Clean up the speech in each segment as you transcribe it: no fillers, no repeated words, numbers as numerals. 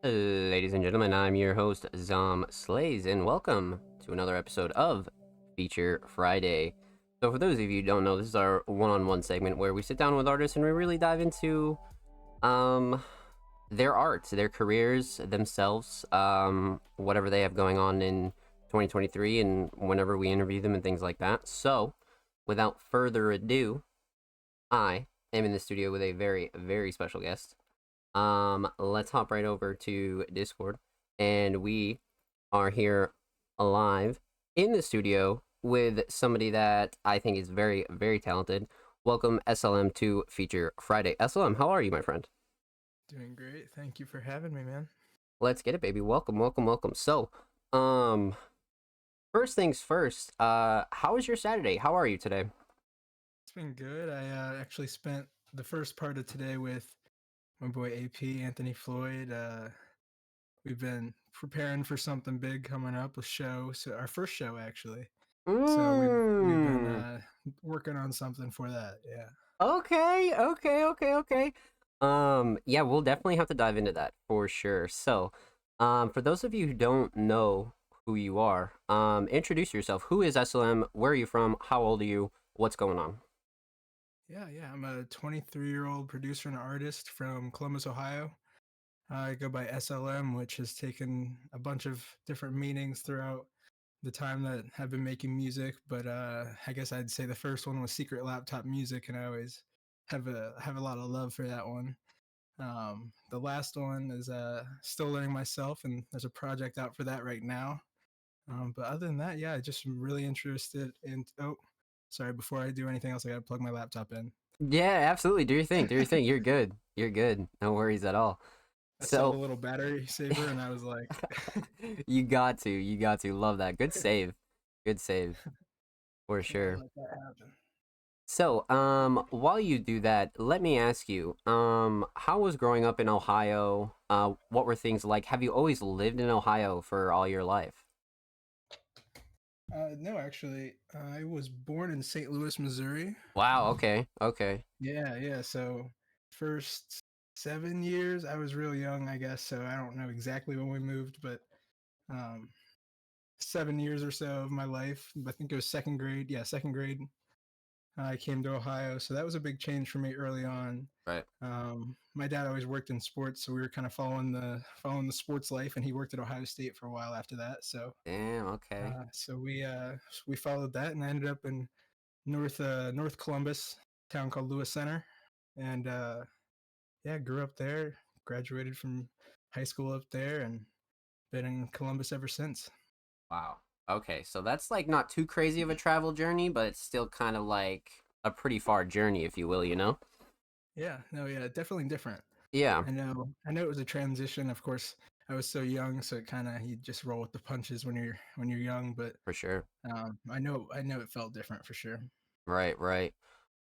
Ladies and gentlemen, I'm your host, Zom Slays, and welcome to another episode of Feature Friday. So, for those of you who don't know, this is our one-on-one segment where we sit down with artists and we really dive into um their art, their careers, themselves, whatever they have going on in 2023, and whenever we interview them and things like that. So, without further ado, I am in the studio with a very, very special guest. Let's hop right over to Discord, and we are here live in the studio with somebody that I think is very, very talented. Welcome, S.l.m to Feature Friday. S.l.m, how are you, my friend? Doing great. Thank you for having me, man. Let's get it, baby. Welcome, welcome, welcome. So, um, first things first. How was your Saturday? How are you today? It's been good. I actually spent the first part of today with my boy AP, Anthony Floyd. We've been preparing for something big coming up, a show. So our first show actually. So we've been Mm. working on something for that. Yeah. Okay, okay. Yeah, we'll definitely have to dive into that for sure. So, for those of you who don't know who you are, introduce yourself. Who is S.l.m? Where are you from? How old are you? What's going on? Yeah. I'm a 23-year-old producer and artist from Columbus, Ohio. I go by s.l.m, which has taken a bunch of different meanings throughout the time that I've been making music, but I guess I'd say the first one was Secret Laptop Music, and I always have a lot of love for that one. The last one is still learning myself, and there's a project out for that right now. But other than that, yeah, I just am really interested in. Oh, sorry, before I do anything else, I gotta plug my laptop in. Yeah, absolutely. Do your thing. Do your thing. You're good. You're good. No worries at all. I saw the So, little battery saver, and I was like, you got to. You got to. Love that. Good save. Good save for yeah, sure. let that happen. So, while you do that, let me ask you, how was growing up in Ohio? What were things like? Have you always lived in Ohio for all your life? No, actually, I was born in St. Louis, Missouri. Wow, okay, okay. Yeah. So first 7 years, I was real young, I guess. So I don't know exactly when we moved, but um, 7 years or so of my life. I think it was second grade. Yeah, second grade. I came to Ohio, so that was a big change for me early on. Right. My dad always worked in sports, so we were kind of following the sports life, and he worked at Ohio State for a while after that. So Damn, okay. so we followed that, and I ended up in North Columbus, town called Lewis Center, and yeah, grew up there, graduated from high school up there, and been in Columbus ever since. Wow. Okay, so that's like not too crazy of a travel journey, but it's still kind of like a pretty far journey, if you will, you know? Yeah, no, yeah, definitely different. Yeah, I know it was a transition. Of course, I was so young, so it kind of you just roll with the punches when you're young. But for sure. I know it felt different for sure. Right, right.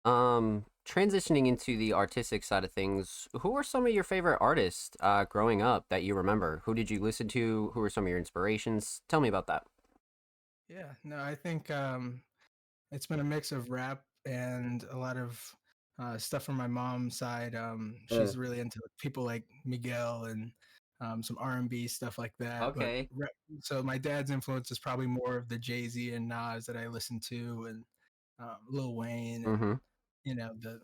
Transitioning into the artistic side of things, who are some of your favorite artists growing up that you remember? Who did you listen to? Who are some of your inspirations? Tell me about that. Yeah, no, I think it's been a mix of rap and a lot of stuff from my mom's side. Uh, She's really into people like Miguel and some R&B stuff like that. But Okay. so my dad's influence is probably more of the Jay-Z and Nas that I listen to, and Lil Wayne, and Mm-hmm. the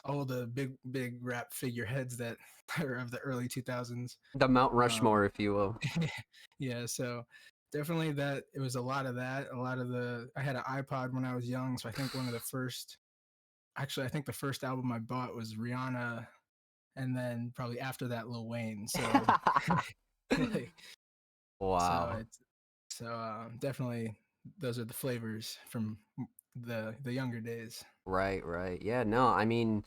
all the big rap figureheads that are of the early 2000s. The Mount Um, Rushmore, if you will. yeah, so definitely that it was a lot of that. A lot of the I had an iPod when I was young, so I think one of the first actually I think the first album I bought was Rihanna, and then probably after that Lil Wayne. So like so Wow. it's so definitely those are the flavors from the younger days. Right, right. Yeah, no, I mean,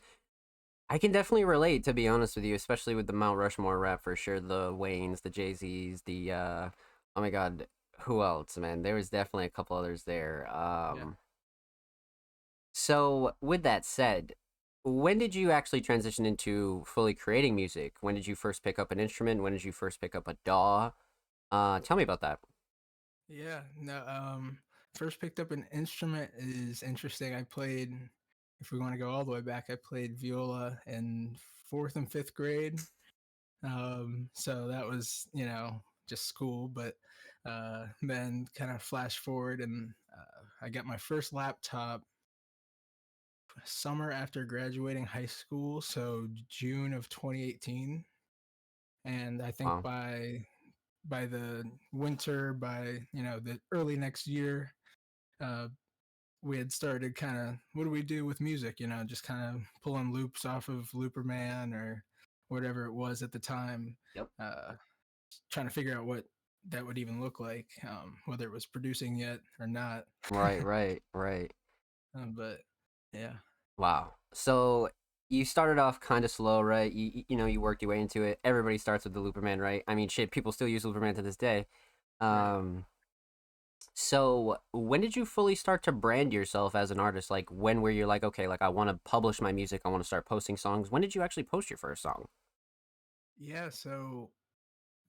I can definitely relate, to be honest with you, especially with the Mount Rushmore rap for sure. The Waynes, the Jay-Z's, oh my God, who else, man? There was definitely a couple others there. Yeah. So with that said, when did you actually transition into fully creating music? When did you first pick up an instrument? When did you first pick up a DAW? Tell me about that. Yeah, no. First picked up an instrument is interesting. I played, if we want to go all the way back, I played viola in fourth and fifth grade. So that was, just school. But then kind of flash forward, and I got my first laptop summer after graduating high school, so June of 2018. And I think Wow. by the winter, by the early next year, uh, we had started kind of, what do we do with music? Just kind of pulling loops off of Looperman or whatever it was at the time. Yep. Uh, Trying to figure out what that would even look like, whether it was producing yet or not. Right, right, right. But yeah. Wow. So you started off kind of slow, right? You worked your way into it. Everybody starts with the Looperman, right? I mean, shit, people still use Looperman to this day. Right. Um, so when did you fully start to brand yourself as an artist? Like when were you like, okay, like I want to publish my music, I want to start posting songs. When did you actually post your first song? Yeah. So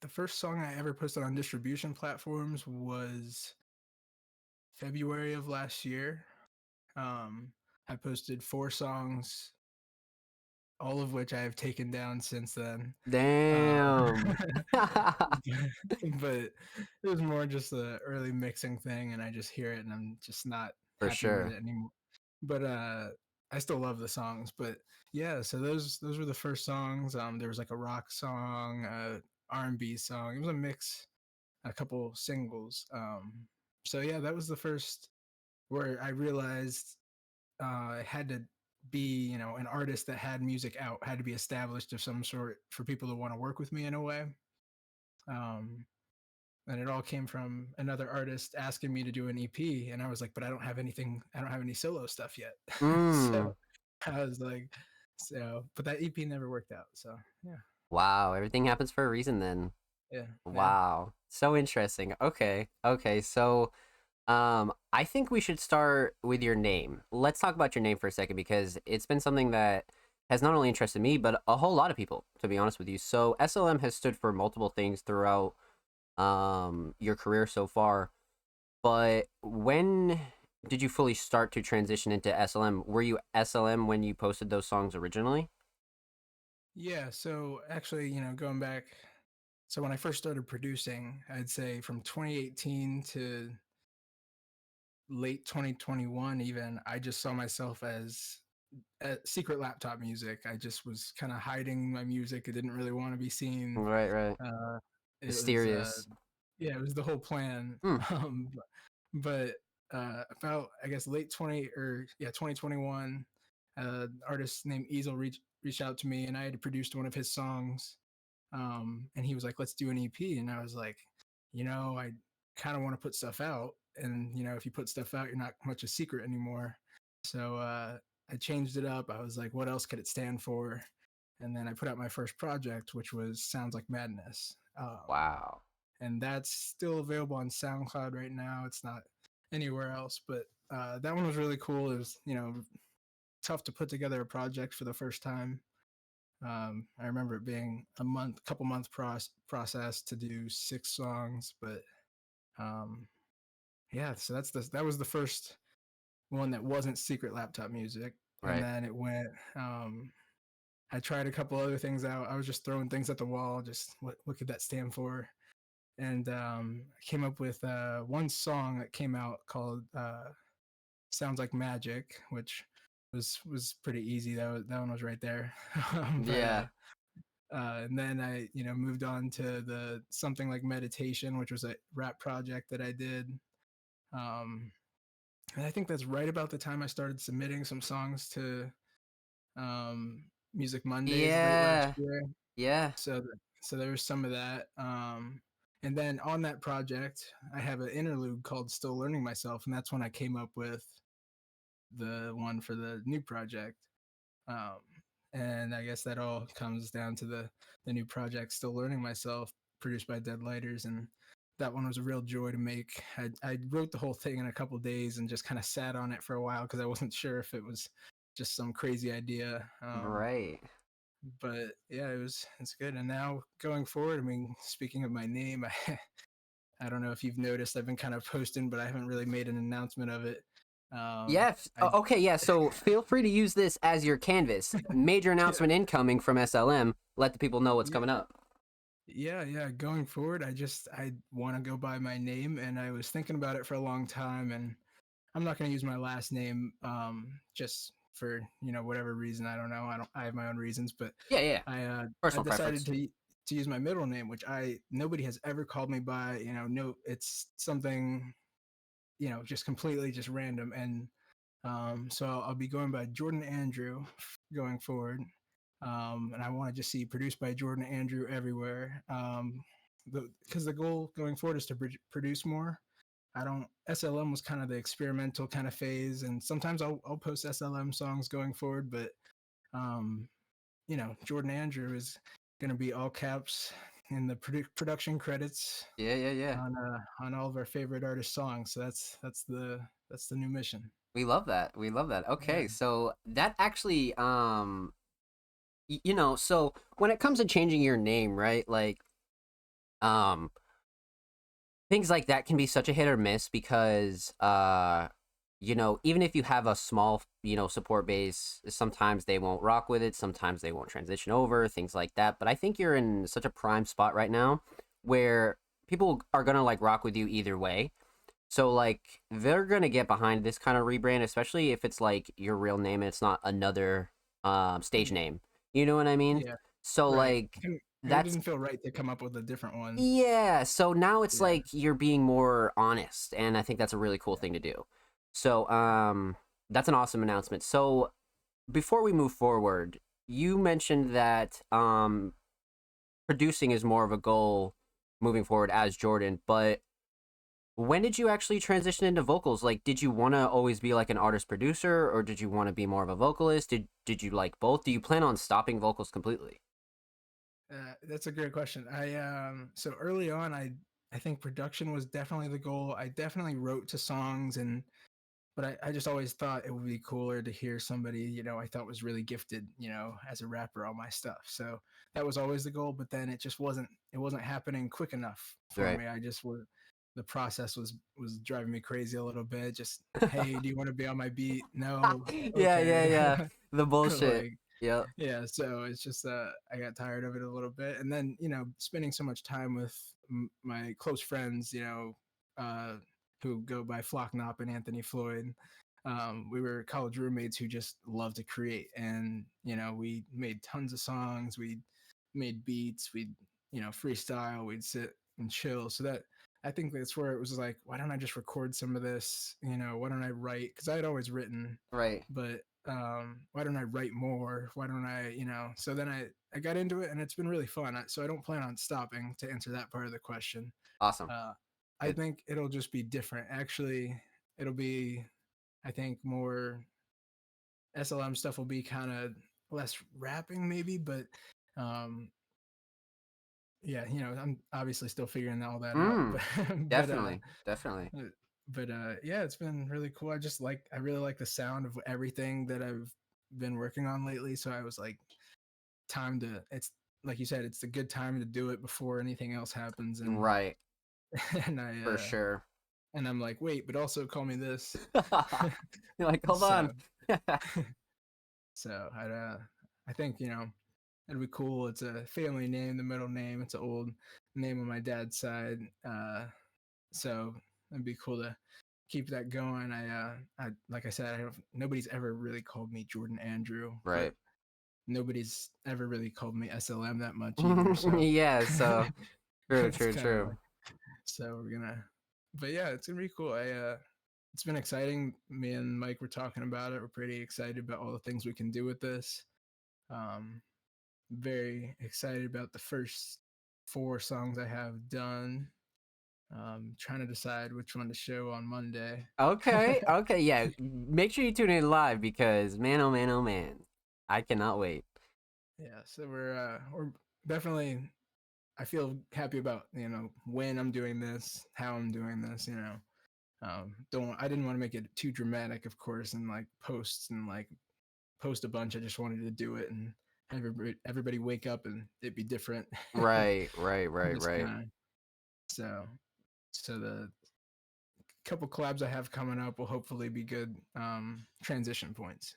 the first song I ever posted on distribution platforms was February of last year. Um, I posted 4 songs, all of which I have taken down since then. Um, Damn. but it was more just the early mixing thing, and I just hear it, and I'm just not For happy with sure. it anymore. But I still love the songs. But yeah, so those were the first songs. There was like a rock song, R&B song. It was a mix, a couple singles. So yeah, that was the first where I realized it had to be, an artist that had music out, had to be established of some sort for people to want to work with me in a way. Um, and it all came from another artist asking me to do an EP, and I was like, but I don't have anything, I don't have any solo stuff yet. Mm. So I was like, but that EP never worked out. So yeah, Wow, everything happens for a reason then. yeah, yeah. Wow. So interesting. Okay. Okay. So I think we should start with your name. Let's talk about your name for a second because it's been something that has not only interested me, but a whole lot of people, to be honest with you. So SLM has stood for multiple things throughout your career so far. But when did you fully start to transition into SLM? Were you SLM when you posted those songs originally? Yeah, so actually, going back, so when I first started producing, I'd say from 2018 to late 2021, even, I just saw myself as secret laptop music. I just was kind of hiding my music. I didn't really want to be seen. Right, right. Uh, it was, Mysterious. yeah, it was the whole plan. Hmm. Um, but about, I guess, late 2021, artist named Easel reached out to me, and I had produced one of his songs. And he was like, let's do an EP. And I was like, I kind of want to put stuff out. And, if you put stuff out, you're not much a secret anymore. So I changed it up. I was like, what else could it stand for? And then I put out my first project, which was Sounds Like Madness. Wow. And that's still available on SoundCloud right now. It's not anywhere else, but that one was really cool. It was, tough to put together a project for the first time. I remember it being couple month process to do 6 songs, but um, yeah. So that was the first one that wasn't secret laptop music, and Right. then it went. I tried a couple other things out. I was just throwing things at the wall. Just what could that stand for? And I came up with one song that came out called "Sounds Like Magic," which was pretty easy. That one was right there. But Yeah. and then I, moved on to the Something Like Meditation, which was a rap project that I did. Um, and I think that's right about the time I started submitting some songs to um, Music Mondays late last Yeah. year. Yeah. So there was some of that. And then on that project, I have an interlude called "Still Learning Myself," and that's when I came up with the one for the new project. Um, and I guess that all comes down to the new project, Still Learning Myself, produced by Dead Lighters, and that one was a real joy to make. I wrote the whole thing in a couple days and just kind of sat on it for a while because I wasn't sure if it was just some crazy idea. Right. But yeah, it's good. And now going forward, I mean, speaking of my name, I don't know if you've noticed, I've been kind of posting, but I haven't really made an announcement of it. Yes. I Okay. Yeah. So feel free to use this as your canvas. Major yeah, announcement incoming from SLM. Let the people know what's yeah. coming up. Yeah, yeah. Going forward, I want to go by my name, and I was thinking about it for a long time, and I'm not going to use my last name, just for whatever reason. I don't know. I have my own reasons, but Yeah, yeah. I've Personal decided preference. to use my middle name, which I nobody has ever called me by. No, it's something just completely just random, and so I'll be going by Jordan Andrew going forward. And I want to just see produced by Jordan Andrew everywhere. Because the goal going forward is to produce more. I don't. s.l.m was kind of the experimental kind of phase, and sometimes I'll post s.l.m songs going forward, but um, Jordan Andrew is gonna be all caps in the production credits Yeah, yeah, yeah. on all of our favorite artist songs. So that's the new mission. We love that. We love that. Yeah. Okay, so that actually, so when it comes to changing your name, right? Like, um, things like that can be such a hit or miss because, even if you have a small, support base, sometimes they won't rock with it. Sometimes they won't transition over, things like that. But I think you're in such a prime spot right now where people are gonna like rock with you either way. So like they're gonna get behind this kind of rebrand, especially if it's like your real name and it's not another stage Yeah. name. You know what I mean? Yeah. So Right. like It that's didn't feel right to come up with a different one. yeah. So now it's Yeah. like you're being more honest, and I think that's a really cool Yeah. thing to do. So that's an awesome announcement. So before we move forward, you mentioned that producing is more of a goal moving forward as Jordan, but when did you actually transition into vocals? Like, did you want to always be like an artist producer, or did you want to be more of a vocalist? Did you like both? Do you plan on stopping vocals completely? That's a great question. So early on, I think production was definitely the goal. I definitely wrote to songs, but I just always thought it would be cooler to hear somebody I thought was really gifted as a rapper on my stuff. So that was always the goal. But then it wasn't happening quick enough for Right. me. I just was The process was driving me crazy a little bit. Just, hey, do you want to be on my beat? No. Yeah, yeah, Okay. yeah. The bullshit. Like, Yep. yeah, so it's just I got tired of it a little bit, and then spending so much time with my close friends, uh, who go by Flock Knopp and Anthony Floyd. We were college roommates who just love to create, and we made tons of songs. We made beats. We'd freestyle. We'd sit and chill. So that I think that's where it was like, why don't I just record some of this? Why don't I write? Because I had always written, Right. but why don't I write more? Why don't I, so then I got into it, and it's been really fun. So I don't plan on stopping, to answer that part of the question. Awesome. uh, I Good. think it'll just be different. Actually, it'll be, I think, more s.l.m stuff will be kind of less rapping maybe, but um yeah, I'm obviously still figuring all that out, Mm. but but Definitely. Definitely. uh, yeah, it's been really cool. I really like the sound of everything that I've been working on lately. So I was like, it's like you said, it's a good time to do it before anything else happens. And Right. and For sure. I'm like, wait, but also call me this. You're like, hold on. so I think it'd be cool. It's a family name, the middle name. It's an old name on my dad's side. So it'd be cool to keep that going. I like I said, nobody's ever really called me Jordan Andrew, but Right. nobody's ever really called me s.l.m that much either. So Yeah, so true, it's true, kind of true. like, so we're gonna, but yeah, it's gonna be cool. It's been exciting. Me and Mike were talking about it. We're pretty excited about all the things we can do with this. Um, Very excited about the first four songs I have done. Trying to decide which one to show on Monday. Okay, okay, yeah. Make sure you tune in live because man, oh man, oh man, I cannot wait. Yeah, so we're definitely. I feel happy about when I'm doing this, how I'm doing this. Don't I didn't want to make it too dramatic, of course, and like post a bunch. I just wanted to do it and have everybody wake up and it'd be different. Right, right, And right, just right. kind of so the couple collabs I have coming up will hopefully be good transition points.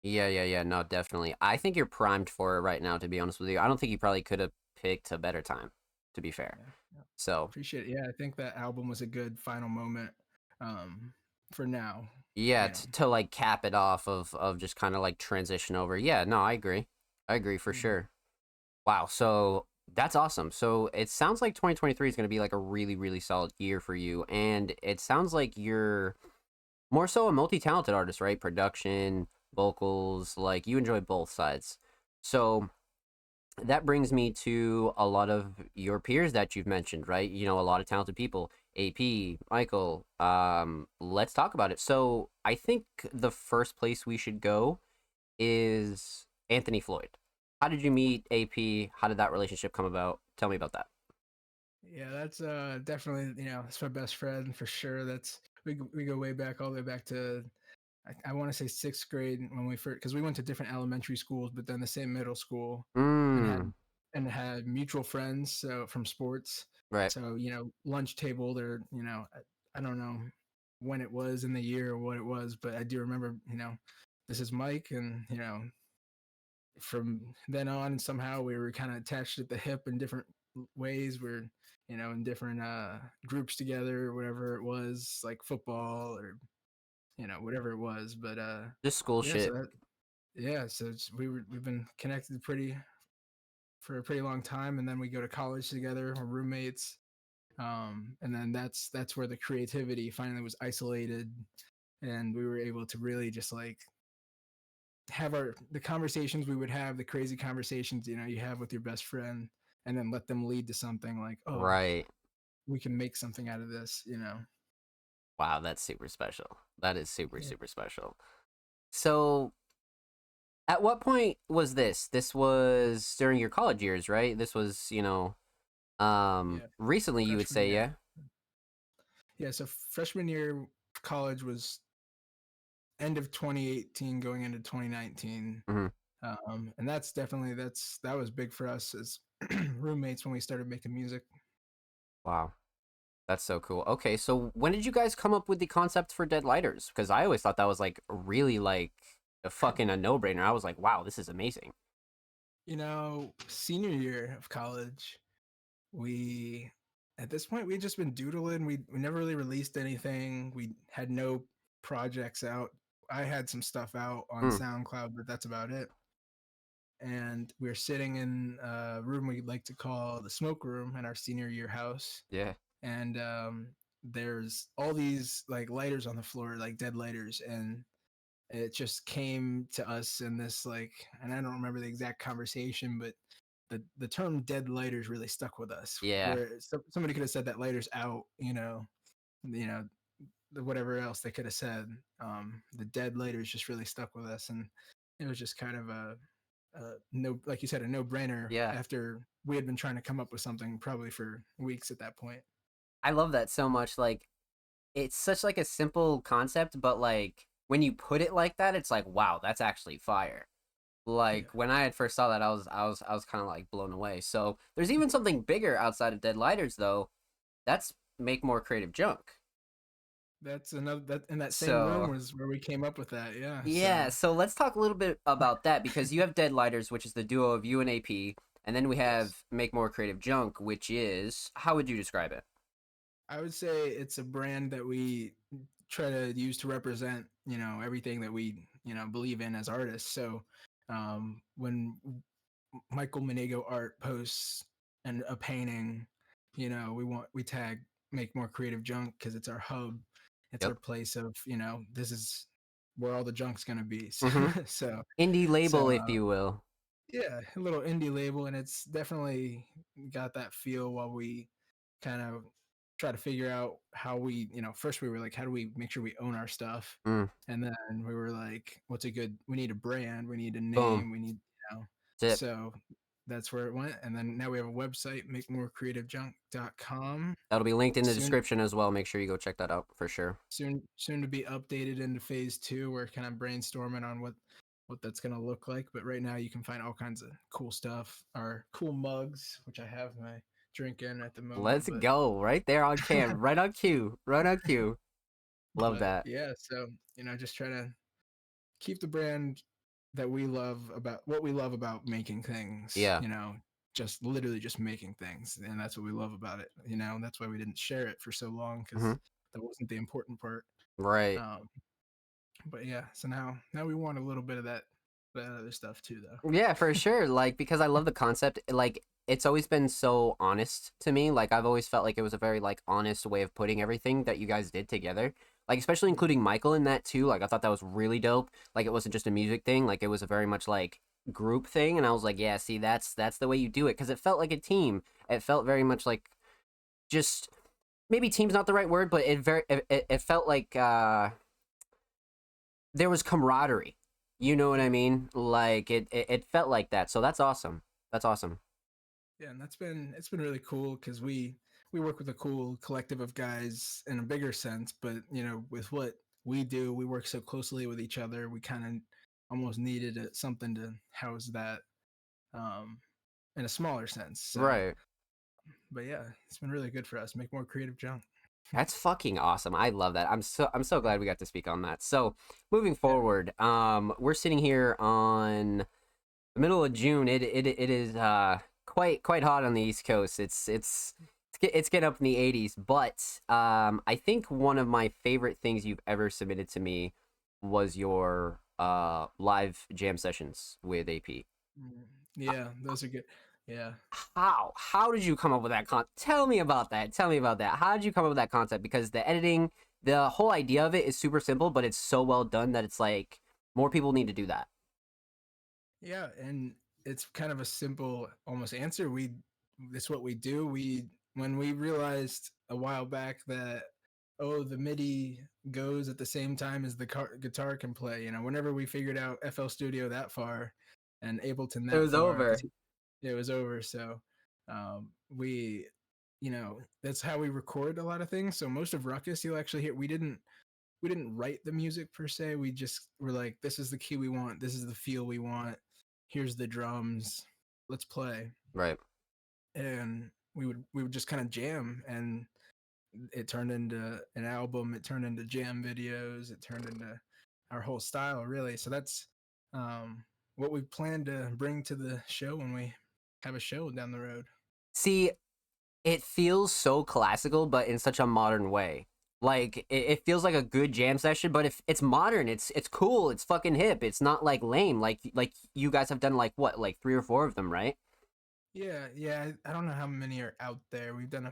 Yeah, yeah, yeah. No, definitely. I think you're primed for it right now. To be honest with you, I don't think you probably could have picked a better time. to be fair. Yeah, yeah. So Appreciate it. Yeah, I think that album was a good final moment um, for now. yeah, You know. to like cap it off of just kind of like transition over. Yeah, no, I agree for Mhm. sure. Wow, so that's awesome. So it sounds like 2023 is going to be like a really really solid year for you, and it sounds like you're more so a multi-talented artist, right? Production, vocals, like you enjoy both sides. So that brings me to a lot of your peers that you've mentioned, right? You know, a lot of talented people. AP, Michael. Let's talk about it. So I think the first place we should go is Anthony Floyd. How did you meet AP? How did that relationship come about? Tell me about that. Yeah, that's definitely, that's my best friend for sure. We go way back, all the way back to I want to say sixth grade when we first, because we went to different elementary schools, but then the same middle school, and had Mm, mutual friends so from sports. right. So lunch table, or I don't know when it was in the year or what it was, but I do remember, this is Mike, and from then on, somehow we were kind of attached at the hip in different ways. We're in different groups together, or whatever it was, like football or whatever it was. But Just school yeah, so shit. that yeah, so we've been connected pretty for a pretty long time, and then we go to college together. We're roommates, and then that's where the creativity finally was isolated, and we were able to really just like have the conversations we would have, the crazy conversations you have with your best friend, and then let them lead to something like, oh, Right. we can make something out of this. Wow, that's super special. That is super Yeah, super special. So at what point was this? This was during your college years, right? This was, yeah, recently you would freshman say, year. yeah? Yeah, so freshman year college was end of 2018 going into 2019. Hmm. And that's definitely that was big for us as roommates when we started making music. Wow. That's so cool. Okay, so when did you guys come up with the concept for Dead Lighters? Because I always thought that was like really like a fucking a no-brainer. I was like, wow, this is amazing. Senior year of college, we at this point we had just been doodling. We never really released anything. We had no projects out. I had some stuff out on Mm, SoundCloud, but that's about it. And we were sitting in a room we like to call the smoke room in our senior year house, yeah. and there's all these like lighters on the floor, like dead lighters, and it just came to us in this like, and I don't remember the exact conversation, but the term dead lighters really stuck with us. Yeah. Where somebody could have said that lighters out, you know, whatever else they could have said. The dead lighters just really stuck with us, and it was just kind of no, like you said, a no brainer Yeah. after we had been trying to come up with something probably for weeks at that point. I love that so much. Like it's such like a simple concept, but like when you put it like that, it's like, wow, that's actually fire. Yeah. Like when I had first saw that, I was kind of like blown away. So there's even something bigger outside of Dead Lighters though. That's make more creative junk. That's another that in that same room So was where we came up with that. Yeah. yeah, So so let's talk a little bit about that because you have Dead Lighters, which is the duo of you and AP, and then we yes, have Make More Creative Junk, which is how would you describe it? I would say it's a brand that we try to use to represent, everything that we, believe in as artists. So when Michael Monego art posts and a painting, we tag make more creative junk because it's our hub. It's Yep. our place of, this is where all the junk's gonna be. Mm-hmm. So Indie so label, if you will. yeah, a little indie label, and it's definitely got that feel while we kind of try to figure out how we, first we were like, how do we make sure we own our stuff? Mm, And then we were like, we need a brand, we need a boom. name, we need, That's it. so that's where it went. And then now we have a website, makemorecreativejunk.com. That'll be linked in the Soon, description as well. Make sure you go check that out for sure. soon to be updated into phase two. We're kind of brainstorming on what that's gonna look like. But right now, you can find all kinds of cool stuff. Our cool mugs, which I have my drink in at the moment. Let's go. Right there on cam. Right on cue. Right on cue. Love But that. yeah, so just try to keep the brand that we love about what we love about making things. Yeah. just literally just making things, and that's what we love about it. And that's why we didn't share it for so long because Hmm. that wasn't the important part. Right. Um, but yeah, so now we want a little bit of that other stuff too, though. Yeah, for sure. Like, because I love the concept. Like, it's always been so honest to me. Like, I've always felt like it was a very like honest way of putting everything that you guys did together. Like, especially including Michael in that too. Like, I thought that was really dope. Like, it wasn't just a music thing. Like, it was a very much like group thing. And I was like, yeah, see, that's the way you do it because it felt like a team. It felt very much like just maybe team's not the right word, but it felt like there was camaraderie. You know what I Yeah. mean? Like it felt like that. So that's awesome. That's awesome. Yeah, and it's been really cool because we work with a cool collective of guys in a bigger sense, but with what we do, we work so closely with each other. We kind of almost needed something to house that um, in a smaller sense. So, Right. but yeah, it's been really good for us. Make more creative junk. That's fucking awesome. I love that. I'm so glad we got to speak on that. So moving Yeah. forward, we're sitting here on the middle of June. It is quite hot on the East Coast. It's getting up in the 80s. But I think one of my favorite things you've ever submitted to me was your live jam sessions with AP. Yeah, those are good. Yeah. How did you come up with that tell me about that. Tell me about that. How did you come up with that concept? Because the editing, the whole idea of it is super simple, but it's so well done that it's like more people need to do that. Yeah, and it's kind of a simple almost answer. It's what we do. We When we realized a while back that the MIDI goes at the same time as the guitar can play. Whenever we figured out FL Studio that far and Ableton It that was far, because over. it was over. So we, that's how we record a lot of things. So most of Ruckus you'll actually hear. We didn't write the music per se. We just were like, this is the key we want. This is the feel we want. Here's the drums. Let's play. Right. And we would just kind of jam, and it turned into an album. It turned into jam videos. It turned into our whole style, really. So that's um, what we plan to bring to the show when we have a show down the road. See, it feels so classical, but in such a modern way. Like it feels like a good jam session, but if it's modern, it's cool, it's fucking hip. It's not like lame. Like you guys have done like what, like 3 or 4 of them, right? Yeah, yeah. I don't know how many are out there. We've done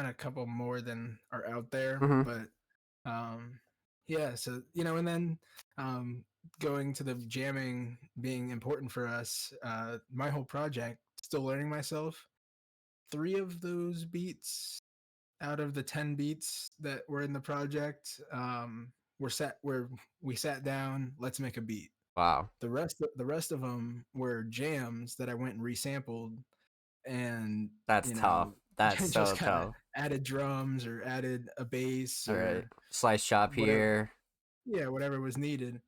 a couple more than are out there, Mm-hmm. but um, yeah. So and then um, going to the jamming being important for us. My whole project, still learning myself. 3 of those beats out of the 10 beats that were in the project were we sat down. Let's make a beat. Wow, The rest of them were jams that I went and resampled, and that's tough. That's just so kind of tough. added drums or added a bass All right, or slice chop whatever. here. Yeah, whatever was needed.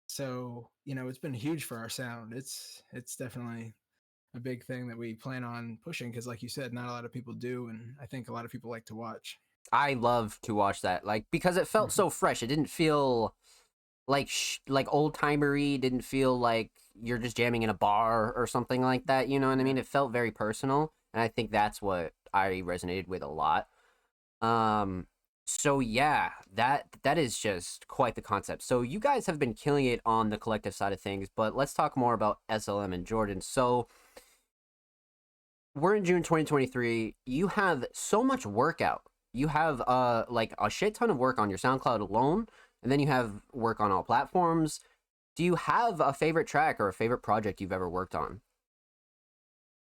So it's been huge for our sound. It's definitely a big thing that we plan on pushing because, like you said, not a lot of people do, and I think a lot of people like to watch. I love to watch that, like because it felt so fresh. It didn't feel like like old timery. Didn't feel like you're just jamming in a bar or something like that. You know what I Yeah. mean? It felt very personal, and I think that's what I resonated with a lot. Um, so yeah, that is just quite the concept. So you guys have been killing it on the collective side of things, but let's talk more about SLM and Jordan. So we're in June 2023. You have so much work out. You have like a shit ton of work on your SoundCloud alone, and then you have work on all platforms. Do you have a favorite track or a favorite project you've ever worked on?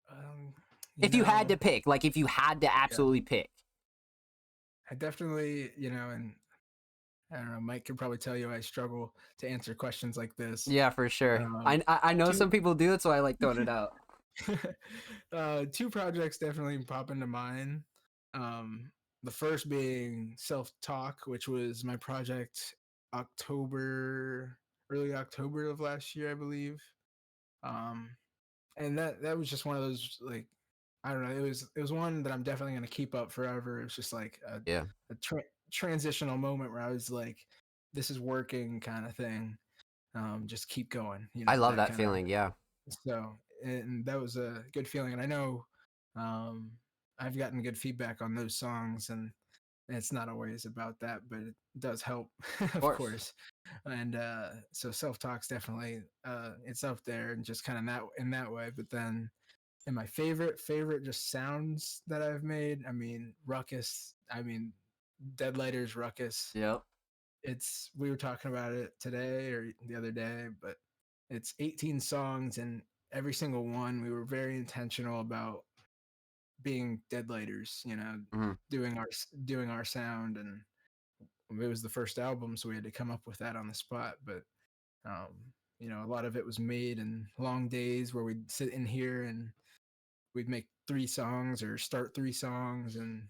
Um, you If you had know, to pick, like if you had to yeah, absolutely pick. I definitely, and I don't know, Mike could probably tell you I struggle to answer questions like this. Yeah, for sure. Um, I know two some people do it, so I like throwing it out. two projects definitely pop into mind. Um, the first being Self Talk, which was my project October, early October of last year, I believe. Um, and that was just one of those, like, I don't know, it was one that I'm definitely gonna keep up forever. It was just like Yeah. a transitional moment where I was like, this is working kind of thing. Just keep going, I love that that kind of. feeling. Yeah. So and that was a good feeling. And I know um, I've gotten good feedback on those songs, and it's not always about that, but it does help, Of of course. course. And so self talk's definitely it's up there, and just kind of that in that way. But then, and my favorite just sounds that I've made. I mean, Ruckus. I mean, Deadlighter's Ruckus. Yep. It's we were talking about it today or the other day, but it's 18 songs, and every single one we were very intentional about being Deadlighters. Hmm. Doing our sound, and it was the first album, so we had to come up with that on the spot. But um, a lot of it was made in long days where we'd sit in here and we'd make 3 songs or start 3 songs and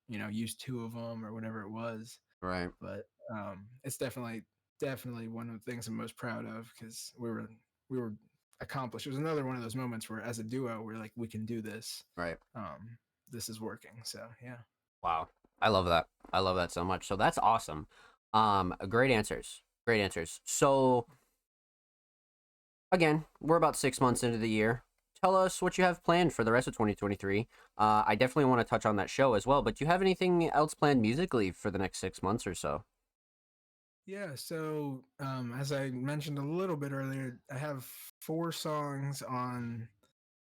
use 2 of them or whatever it was. Right. But it's definitely one of the things I'm most proud of, because we were accomplished. It was another one of those moments where, as a duo, we're like, we can do this. Right. This is working. So yeah. Wow. I love that. I love that so much. So that's awesome. Great answers. Great answers. So again, we're about 6 months into the year. Tell us what you have planned for the rest of 2023. I definitely want to touch on that show as well, but do you have anything else planned musically for the next 6 months or so? Yeah, so as I mentioned a little bit earlier, I have 4 songs on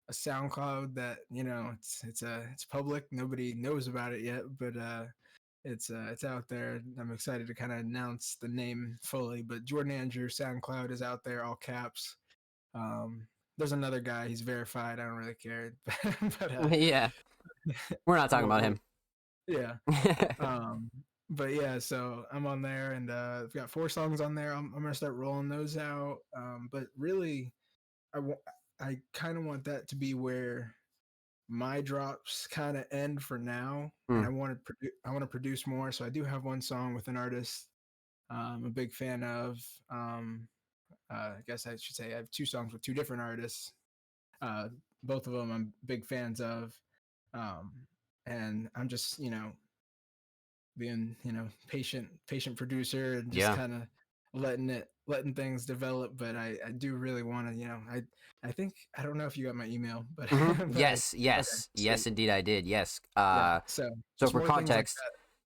a SoundCloud that it's public. Nobody knows about it yet, but it's out there. I'm excited to kind of announce the name fully. But Jordan Andrew SoundCloud is out there, all caps. Um, there's another guy. He's verified. I don't really care, but Yeah, we're not talking about we'll him. yeah. Um, but yeah, so I'm on there, and I've got 4 songs on there. I'm gonna start rolling those out. But really, I kind of want that to be where my drops kind of end for now, and Mm, I want to produce more. So I do have one song with an artist I'm a big fan of. Um, I guess I should say I have 2 songs with 2 different artists. Uh, Both of them I'm big fans of, um, and I'm just being patient producer, and just yeah. kind of letting things develop. But I do really want to, I think, I don't know if you got my email, but but I Yes, okay, yes, sweet. yes, indeed, I did. Yes. Yeah, so So just for more things like context,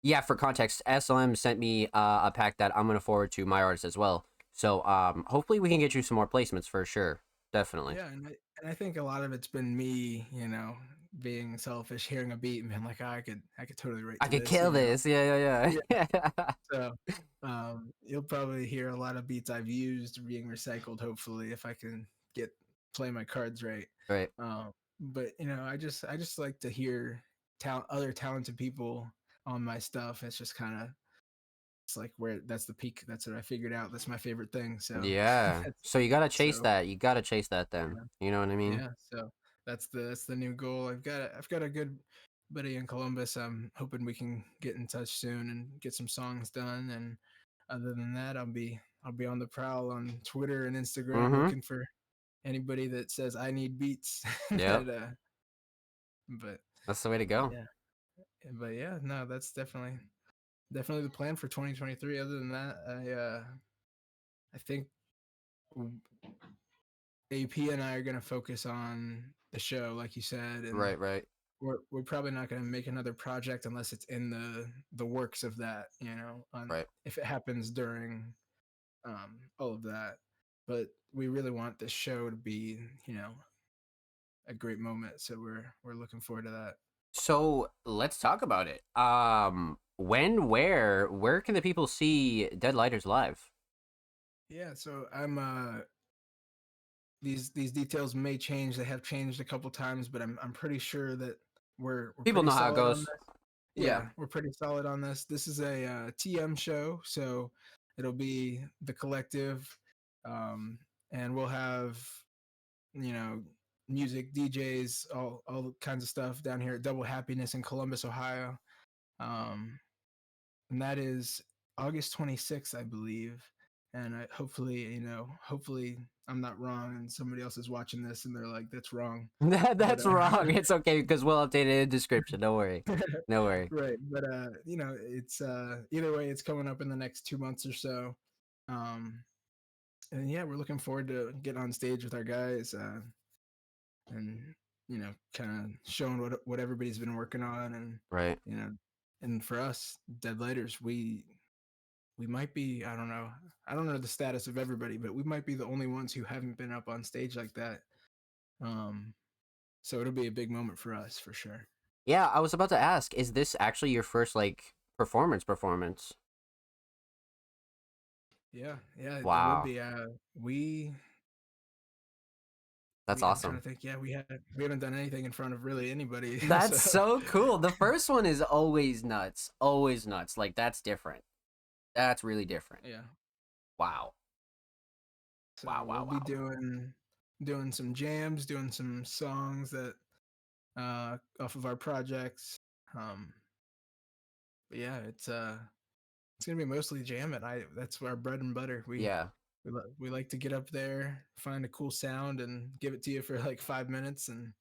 yeah, for context, s.l.m sent me a pack that I'm gonna forward to my artist as well. So hopefully we can get you some more placements for sure. Definitely. Yeah, and I think a lot of it's been me, being selfish, hearing a beat and being like, "Oh, I could totally relate I to could this," kill this. Yeah, Yeah. yeah, yeah. So, you'll probably hear a lot of beats I've used being recycled, hopefully, if I can get play my cards right. Right. But I just like to hear other talented people on my stuff. It's just kind of it's like where that's the peak. That's what I figured out. That's my favorite thing. So, Yeah. that's, So you gotta chase so that. You gotta chase that then. yeah. You know what I mean? Yeah, so that's the new goal. I've got a good buddy in Columbus. I'm hoping we can get in touch soon and get some songs done. And other than that, I'll be on the prowl on Twitter and Instagram Mm-hmm. looking for anybody that says I need beats. Yep. that but That's the way to go. yeah, but yeah, no, that's definitely the plan for 2023. Other than that, I think AP and I are gonna focus on the show, like you said, and Right, right, we're probably not going to make another project unless it's in the works of that, on right. if it happens during all of that. But we really want this show to be, a great moment, so we're looking forward to that. So let's talk about it. Where can the people see Dead Lighters live? Yeah, so I'm these details may change. They have changed a couple times, but I'm pretty sure that we're People pretty know how it solid on goes. this. Yeah. Yeah, we're pretty solid on this. This is a TM show, so it'll be the collective, um, and we'll have you know music, DJs, all kinds of stuff down here at Double Happiness in Columbus, Ohio, um, and that is August 26th, I believe. And hopefully I'm not wrong, and somebody else is watching this and they're like, "That's wrong," but That's wrong. It's okay because we'll update it in the description. Don't worry. No worry. right, but it's either way, it's coming up in the next 2 months or so. um and yeah, we're looking forward to getting on stage with our guys. and kind of showing what everybody's been working on. And Right. you know and for us deadlighters, we might be, I don't know the status of everybody, but we might be the only ones who haven't been up on stage like that. um so it'll be a big moment for us for sure. Yeah, I was about to ask, is this actually your first like performance? Yeah, yeah, it will Wow. be. We That's I'm trying to awesome. think. Yeah, we haven't done anything in front of really anybody. That's So so cool. The first one is always nuts. Always nuts. Like that's different. That's really different. yeah, Wow. so Wow, we'll wow, be wow. doing some jams, doing some songs that off of our projects. Um, but yeah, it's gonna be mostly jamming. I That's our bread and butter. Yeah. We like to get up there, find a cool sound, and give it to you for like 5 minutes, and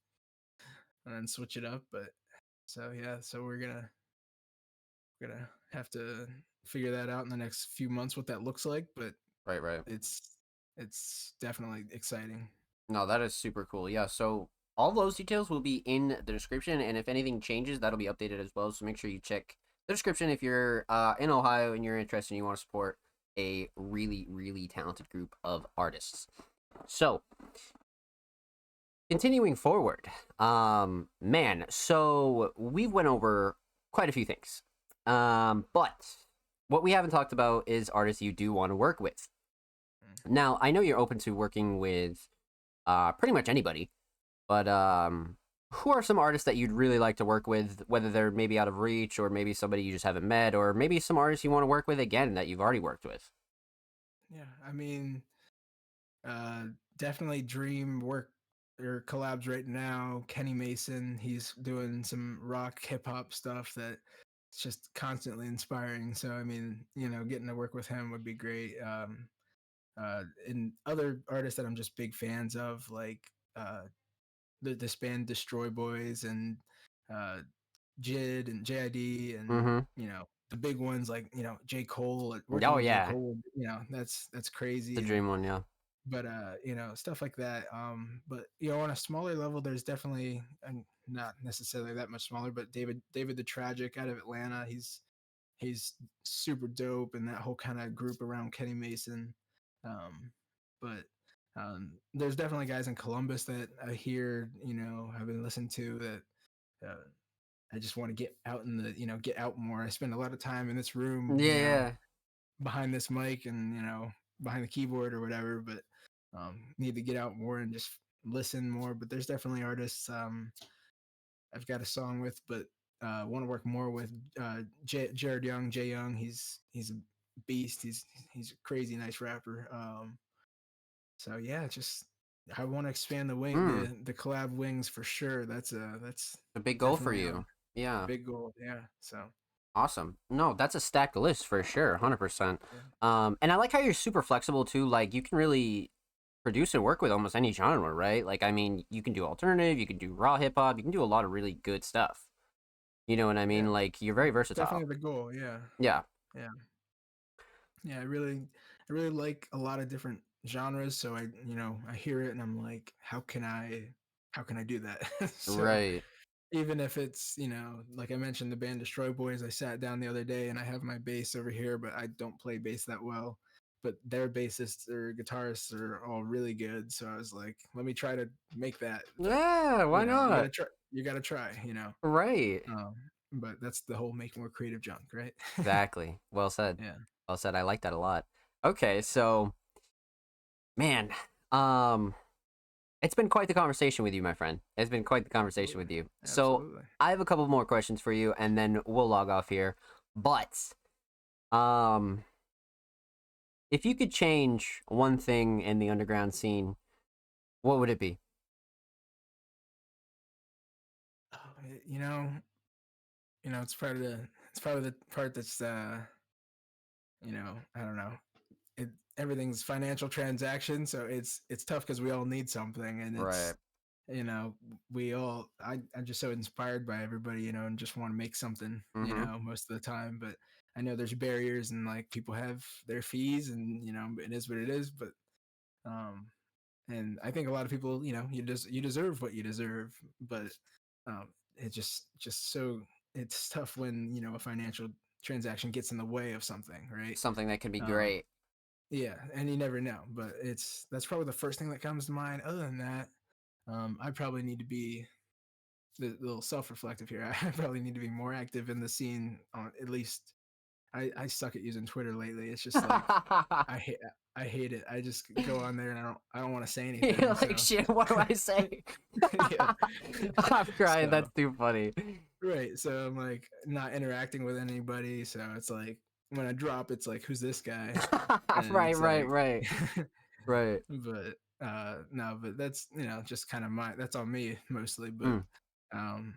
then switch it up. But so yeah, so we're gonna have to figure that out in the next few months what that looks like. But Right, right. it's definitely exciting. No, that is super cool. Yeah, so all those details will be in the description, and if anything changes, that'll be updated as well. So make sure you check the description if you're in Ohio and you're interested and you want to support a really, really talented group of artists. So continuing forward, man, so we've went over quite a few things, but what we haven't talked about is artists you do want to work with. Now, I know you're open to working with pretty much anybody. But who are some artists that you'd really like to work with, whether they're maybe out of reach or maybe somebody you just haven't met, or maybe some artists you want to work with again that you've already worked with? Yeah, I mean, uh, definitely dream work or collabs right now. Kenny Mason, he's doing some rock hip hop stuff that it's just constantly inspiring. So I mean, getting to work with him would be great. And other artists that I'm just big fans of, like uh, this band Destroy Boys and uh, JID and JID, and Mm-hmm. the big ones like J Cole. Working Oh with J yeah, Cole, that's the crazy. And dream one. Yeah. but stuff like that. But on a smaller level, there's definitely, and not necessarily that much smaller, but David the Tragic out of Atlanta. He's super dope, and that whole kind of group around Kenny Mason. Um but there's definitely guys in Columbus that I hear, I've been listening to, that I just want to get out get out more. I spend a lot of time in this room, Yeah, yeah. behind this mic, and behind the keyboard or whatever. But need to get out more and just listen more. But there's definitely artists I've got a song with, but want to work more with. Jared Young, Jay Young. He's a beast. He's a crazy nice rapper. So yeah, just I want to expand Hmm. the collab wings for sure. That's A big goal for definitely you. a Yeah. big goal. Yeah. So Awesome. No, that's a stacked list for sure. 100%. yeah, And I like how you're super flexible too. Like you can really produce and work with almost any genre, right? Like, I mean, you can do alternative, you can do raw hip hop, you can do a lot of really good stuff. You know what I yeah, mean? Like, you're very definitely versatile. the goal. Yeah. Yeah. Yeah. Yeah, I really like a lot of different genres. So I hear it and I'm like, how can I do that? So Right. even if it's, like I mentioned, the band Destroy Boys, I sat down the other day and I have my bass over here, but I don't play bass that well. But their bassists or guitarists are all really good. So I was like, let me try to make that. But Yeah, why you not? gotta try. You gotta try. Right. Um, but that's the whole make more creative junk, right? Exactly. Well said. Yeah. Well said. I like that a lot. Okay, so man, um it's been quite the conversation with you, my friend. It's been quite the conversation Absolutely. with you. So, Absolutely. I have a couple more questions for you and then we'll log off here. But um if you could change one thing in the underground scene, what would it be? Oh, it's probably the part that's I don't know. Everything's financial transaction, so it's tough because we all need something, and Right. you know we all I'm just so inspired by everybody, and just want to make something, Mm-hmm. most of the time. But I know there's barriers, and like people have their fees, and it is what it is. But um and I think a lot of people, you deserve what you deserve, but it just so it's tough when a financial transaction gets in the way of something, right? Something that can be Um, great. yeah, and you never know, but that's probably the first thing that comes to mind. Other than that, I probably need to be the little self-reflective here. I probably need to be more active in the scene. On at least, I suck at using Twitter lately. It's just like I hate I hate it. I just go on there and I don't want to say You're anything. like, So shit, what do I say? yeah, I'm crying. so That's too funny. right. So I'm like not interacting with anybody. So it's like when I drop, it's like who's this guy? And Right, it's right, like, right, right. but no, but that's just kind of that's on me mostly. But Mm, um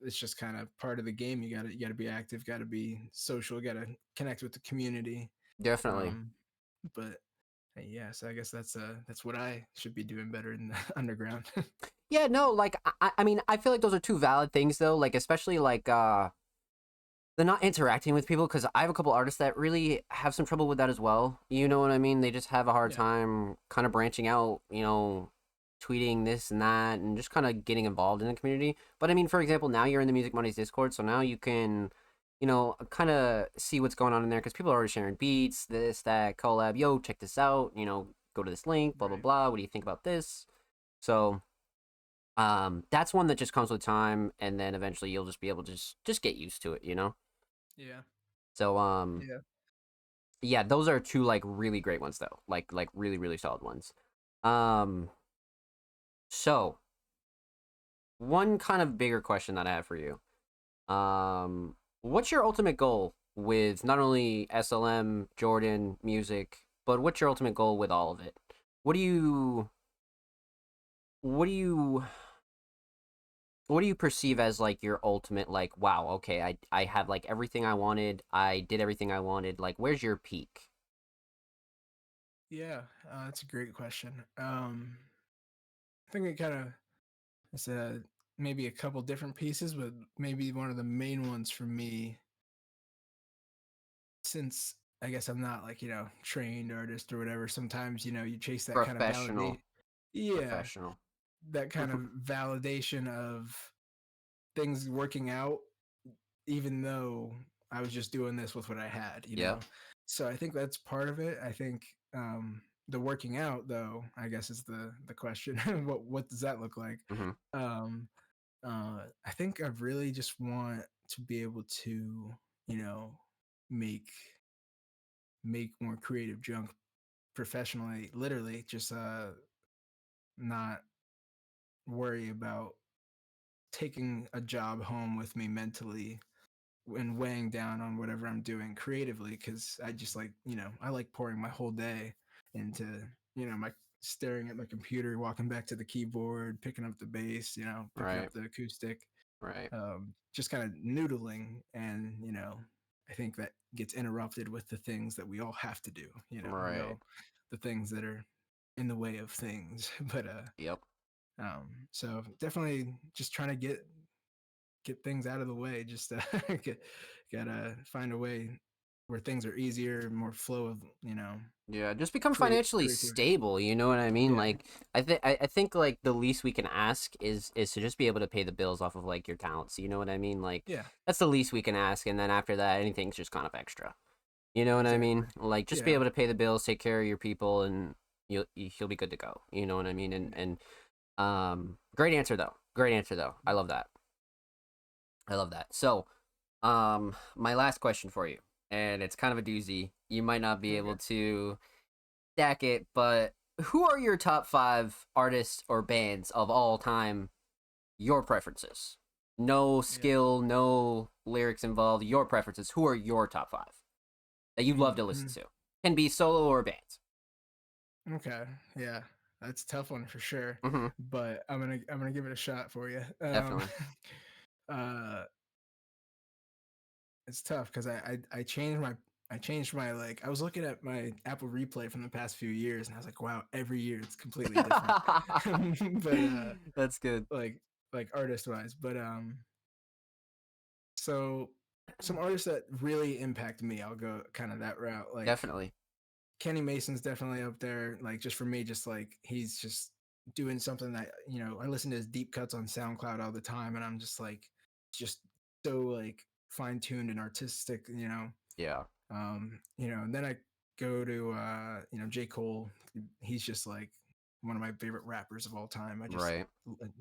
it's just kind of part of the game. You gotta be active, gotta be social, gotta connect with the community. definitely. Um, but yeah, so I guess that's what I should be doing better in the underground. Yeah, no, like I mean, I feel like those are two valid things though. Like especially like they're not interacting with people because I have a couple artists that really have some trouble with that as well. You know what I mean? They just have a hard Yeah, time kind of branching out, tweeting this and that and just kind of getting involved in the community. But I mean, for example, now you're in the Music Mondays Discord, so now you can, kind of see what's going on in there because people are already sharing beats, this, that, collab. Yo, check this out. Go to this link, blah, blah, right. blah. What do you think about this? So that's one that just comes with time, and then eventually you'll just be able to just get used to it. Yeah, So yeah, yeah, those are two like really great ones though, like really really solid ones. Um, so one kind of bigger question that I have for you, what's your ultimate goal with not only SLM, Jordan, music, but what's your ultimate goal with all of it? What do you what do you what do you perceive as like your ultimate like wow, okay, I have like everything I wanted, I did everything I wanted, like where's your peak? yeah. That's a great question. I think it kind of it's maybe a couple different pieces, but maybe one of the main ones for me, since I guess I'm not like trained artist or whatever. Sometimes you chase that kind of validate. Professional. Yeah, Professional. that kind of validation of things working out, even though I was just doing this with what I had. Yep. So I think that's part of it. I think the working out, though, I guess is the question. What does that look like? Mm-hmm. Um, I think I really just want to be able to, you know, make make more creative junk professionally, literally, just not worry about taking a job home with me mentally and weighing down on whatever I'm doing creatively, because I just like, I like pouring my whole day into, my staring at my computer, walking back to the keyboard, picking up the bass, picking up Right. the acoustic, Right. just kind of noodling. And, I think that gets interrupted with the things that we all have to do, Right. the things that are in the way of things. But, Yep. so definitely just trying to get things out of the way. Just gotta find a way where things are easier, more flow of Yeah, just become financially creativity. stable. You know what I mean? Yeah, Like, I think like the least we can ask is to just be able to pay the bills off of like your talents. You know what I mean? Like, yeah, that's the least we can ask, and then after that, anything's just kind of extra. You know what I exactly. mean? Like, just be Yeah, able to pay the bills, take care of your people, and you'll be good to go. You know what I mean? And great answer though. Great answer though. I love that. I love that. So, my last question for you, and it's kind of a doozy. You might not be able okay. to stack it, but who are your top five artists or bands of all time? Your preferences. No Yeah. skill, no lyrics involved. Your preferences. Who are your top five that you love to listen Hmm. to? Can be solo or bands. Okay. Yeah, that's a tough one for sure, Mm-hmm. but I'm gonna give it a shot for you. Definitely. Uh, it's tough because I changed my like I was looking at my Apple Replay from the past few years and I was like, wow, every year it's completely different. But That's good. like artist wise, but so some artists that really impact me, I'll go kind of that route. Like Definitely. Kenny Mason's definitely up there. Like just for me, just like he's just doing something that I listen to his deep cuts on SoundCloud all the time, and I'm just like just so like fine tuned and artistic. Yeah. And then I go to J. Cole. He's just like one of my favorite rappers of all time. I just Right.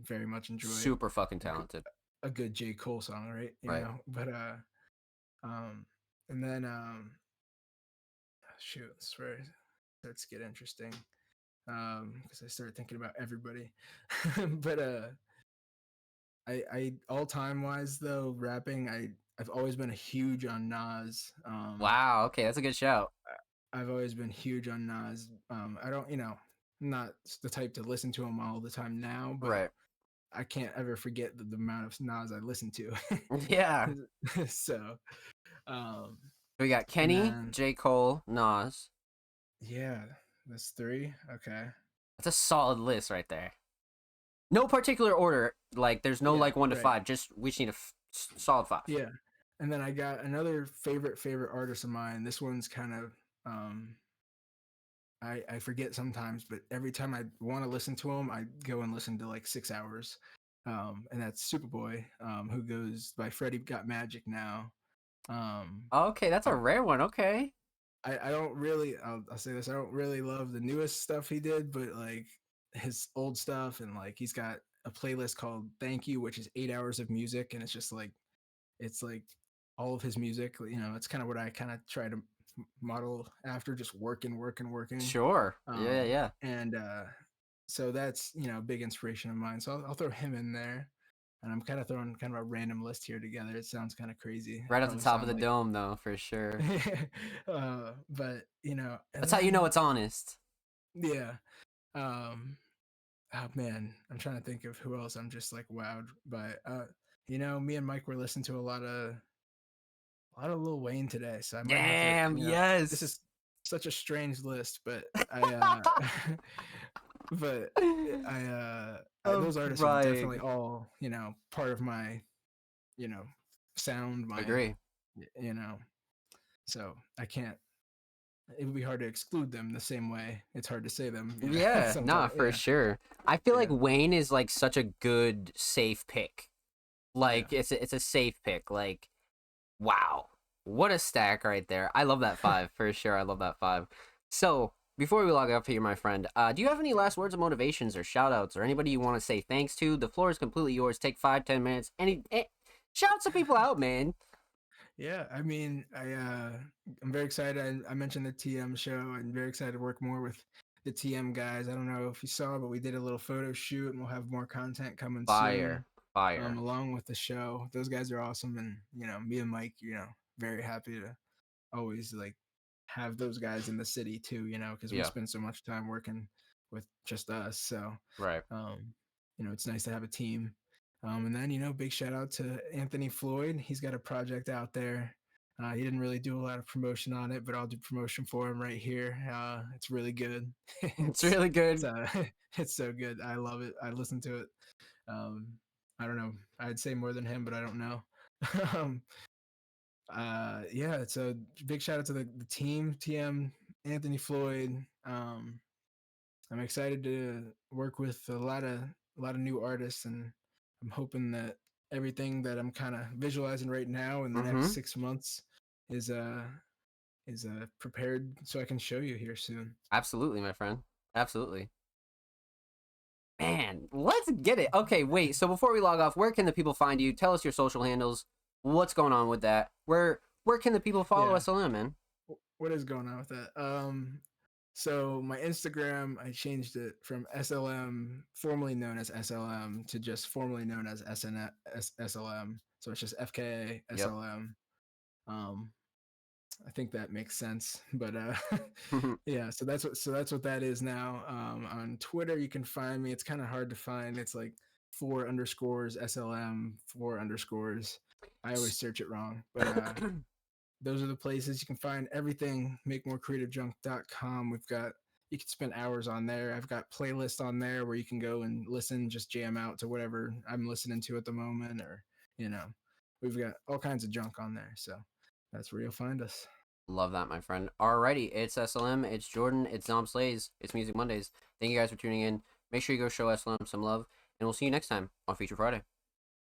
very much enjoy Super fucking a good, talented. a good J. Cole song, right? Right. But um, and then shoot, that's where it starts to get interesting. Because I started thinking about everybody. But I all time wise though, rapping, I've always been a huge on Nas. Wow. Okay, that's a good shout. I've always been huge on Nas. I don't, I'm not the type to listen to him all the time now, but Right. I can't ever forget the amount of Nas I listen to. Yeah. So, um, We got and Kenny, then J. Cole, Nas. yeah, that's three. Okay. That's a solid list right there. No particular order. Like, there's no Yeah, like one to right. five. Just we just need a solid five. Yeah. And then I got another favorite artist of mine. This one's kind of I forget sometimes, but every time I want to listen to him, I go and listen to like 6 hours. And that's Superboy, who goes by Freddie Got Magic now. Okay, that's a I, rare one. Okay. I don't really, I'll say this, I don't really love the newest stuff he did, but like his old stuff, and like he's got a playlist called Thank You, which is 8 hours of music, and it's just like it's like all of his music. It's kind of what I kind of try to model after, just working. Sure. Yeah, yeah. And so that's a big inspiration of mine. So I'll throw him in there, and I'm kind of throwing kind of a random list here together. It sounds kind of crazy. Right at the Probably top of sound the like, dome, though, for sure. but and That's how you know then it's honest. yeah. Um, oh man, I'm trying to think of who else I'm just like wowed by. Me and Mike were listening to a lot of Lil Wayne today, so I might have to, Damn. this Yes. is such a strange list, but but I'm those artists are definitely crying. all, part of my, you know, sound, my, Agree. you know, so I can't, it would be hard to exclude them the same way it's hard to say them, Yeah, nah, sometimes. for Yeah. sure. I feel like Yeah. Wayne is like such a good safe pick. Yeah. Like it's a safe pick. Like wow, what a stack right there. I love that five for sure. I love that five. So before we log off here, my friend, do you have any last words of motivations or shout outs or anybody you want to say thanks to? The floor is completely yours. Take 5-10 minutes. Shout some people out, man. Yeah, I mean, I'm very excited. I mentioned the TM show. I'm very excited to work more with the TM guys. I don't know if you saw, but we did a little photo shoot, and we'll have more content coming soon, Fire, fire. along with the show. Those guys are awesome, and me and Mike, very happy to always like have those guys in the city too. Because we Yeah, spend so much time working with just us. So right. it's nice to have a team. And then, big shout out to Anthony Floyd. He's got a project out there. He didn't really do a lot of promotion on it, but I'll do promotion for him right here. It's really good. It's it's really it's good. it's so good. I love it. I listen to it. Um, I don't know. I'd say more than him, but I don't know. um, yeah. It's a big shout out to the team, TM, Anthony Floyd. I'm excited to work with a lot of new artists, and I'm hoping that everything that I'm kind of visualizing right now in the Mm-hmm. next 6 months is prepared so I can show you here soon. Absolutely, my friend. Absolutely. Man, let's get it. Okay, wait. So before we log off, where can the people find you? Tell us your social handles. What's going on with that? Where can the people follow Yeah, s.l.m, man? what is going on with that? So my Instagram, I changed it from s.l.m, formerly known as s.l.m, to just formerly known as s.l.m. So it's just FKA Yep. s.l.m. Um, I think that makes sense. But yeah, so that's what that is now. On Twitter, you can find me. It's kind of hard to find. It's like 4 underscores SLM 4 underscores. I always search it wrong, but those are the places you can find everything. MakeMoreCreativeJunk.com. You can spend hours on there. I've got playlists on there where you can go and listen, just jam out to whatever I'm listening to at the moment, or you know, we've got all kinds of junk on there. So that's where you'll find us. Love that, my friend. Alrighty, it's s.l.m, it's Jordan, it's Zom Slays, it's Music Mondays. Thank you guys for tuning in. Make sure you go show s.l.m some love, and we'll see you next time on Feature Friday.